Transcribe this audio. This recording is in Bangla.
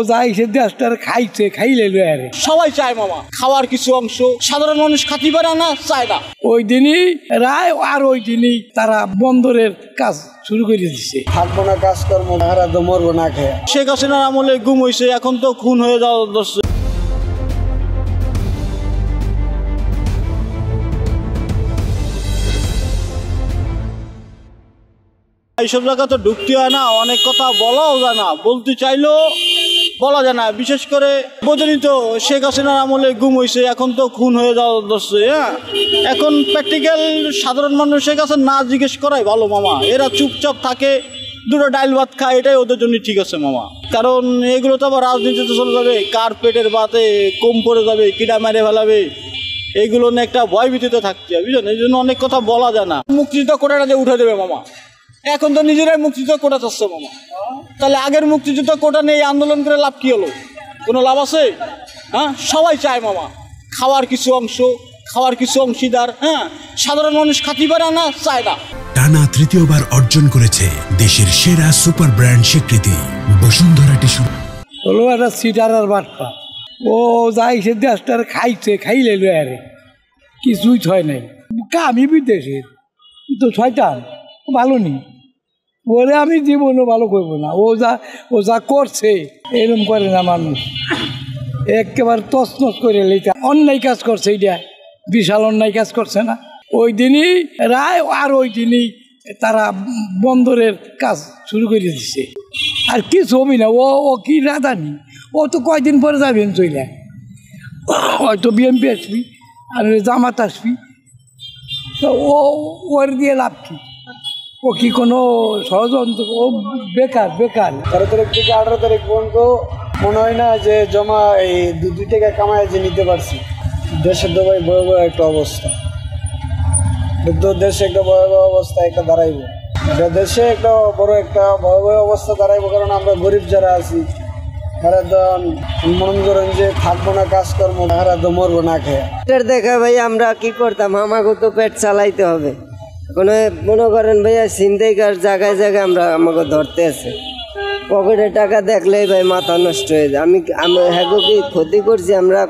যাইছে দেশটার খাইছে খাইলে আরে সবাই চায় মামা খাওয়ার কিছু অংশ সাধারণ মানুষ খাতি পারে না চায় না। ওই দিনই রায় আর ওই দিনই তারা বন্দরের কাজ শুরু করে দিচ্ছে। থাকবো না কাজকর্ম হারা তো মরবো না খেয়ে। শেখ হাসিনার আমলে গুম হয়েছে, এখন তো খুন হয়ে যাওয়া দর্শক। এইসব জায়গা তো ঢুকতে হয় না, অনেক কথা বলাও যায় না, বলতে চাইলেও বলা যায় না। বিশেষ করে বোঝেনি তো শেখ হাসিনার আমলে গুম হয়েছে, এখন তো খুন হয়ে যাওয়া দর্শক। হ্যাঁ, এখন প্র্যাকটিক্যাল সাধারণ মানুষের কাছে না জিজ্ঞেস করাই ভালো মামা। এরা চুপচাপ থাকে, দুটো ডাইল ভাত খায়, এটাই ওদের জন্য ঠিক আছে মামা। কারণ এগুলো তো আবার রাজনীতিতে চলে যাবে, কার পেটের ভাতে কম পড়ে যাবে, কিডা মেরে ফেলাবে, এইগুলো নিয়ে একটা ভয়ভীতিতে থাকতে হবে, বুঝলেন? এই জন্য অনেক কথা বলা যায় না। মুক্তিযুদ্ধ কোটাটা যে উঠে দেবে মামা, এখন তো নিজেরাই মুক্তিযুদ্ধ কোটা চাচ্ছে মামা। তাহলে আগের মুক্তিযুদ্ধ কোটা নিয়ে আন্দোলন করে লাভ কি হলো? কোনো লাভ আছে? হ্যাঁ, সবাই চায় মামা খাওয়ার কিছু অংশ, খাওয়ার কিছু অংশীদার। হ্যাঁ, সাধারণ মানুষ খাতি পারে না, চায় না। টানা তৃতীয়বার অর্জন করেছে দেশের সেরা সুপার ব্র্যান্ড স্বীকৃতি বসুন্ধরা টিস্যু। হলো একটা সিটার আর বাটপা, ও যাইছে দেশটার খাইছে খাইলে আরে কিছুই ছয় নাই। আমি বিদেশের তো ছয়টান ভালো নেই, বলে আমি জীবনও ভালো করবো না। ও যা করছে এরকম করে না মানুষ, একেবারে তছনছ করে লেখা অন্যায় কাজ করছে, এটা বিশাল অন্যায় কাজ করছে না। ওই দিনই রায় আর ওই দিনই তারা বন্দরের কাজ শুরু করে দিচ্ছে। আর কিছু হবি না, ও কি রাজানি, ও তো কয়দিন পরে যাবেন চইলে, হয়তো বিএমপি আসবি আর জামাত আসবি, তো ওর দিয়ে লাভ কি? ও কি কোনো ষড়যন্ত্র? ও বেকার বেকার। 13 তারিখ থেকে 18 তারিখ পর্যন্ত মনে হয় না যে জমা এই 2 টাকা কামায় যে নিতে পারছি। দেশের তো ভাই ভয়াবহ একটা অবস্থা, দেশে একটা ভয়াবহ অবস্থা একটা দাঁড়াইব, এটা দেশে একটা বড় একটা ভয়াবহ অবস্থা দাঁড়াইব। কারণ আমরা গরিব যারা আছি তারা তো মনে করেন যে থাকবো না কাজকর্ম হারা তো মরবো না খেয়ে। দেখা ভাই আমরা কি করতাম, আমাকে তো পেট চালাইতে হবে। কোনো মনে করেন ভাইয়া ছিনতাইকার জায়গায় জায়গায় আমরা আমাকে ধরতে আছে, পকেটে টাকা দেখলেই ভাই মাথা নষ্ট হয়ে যায়। আমি হ্যাঁ কি ক্ষতি করছি আমরা?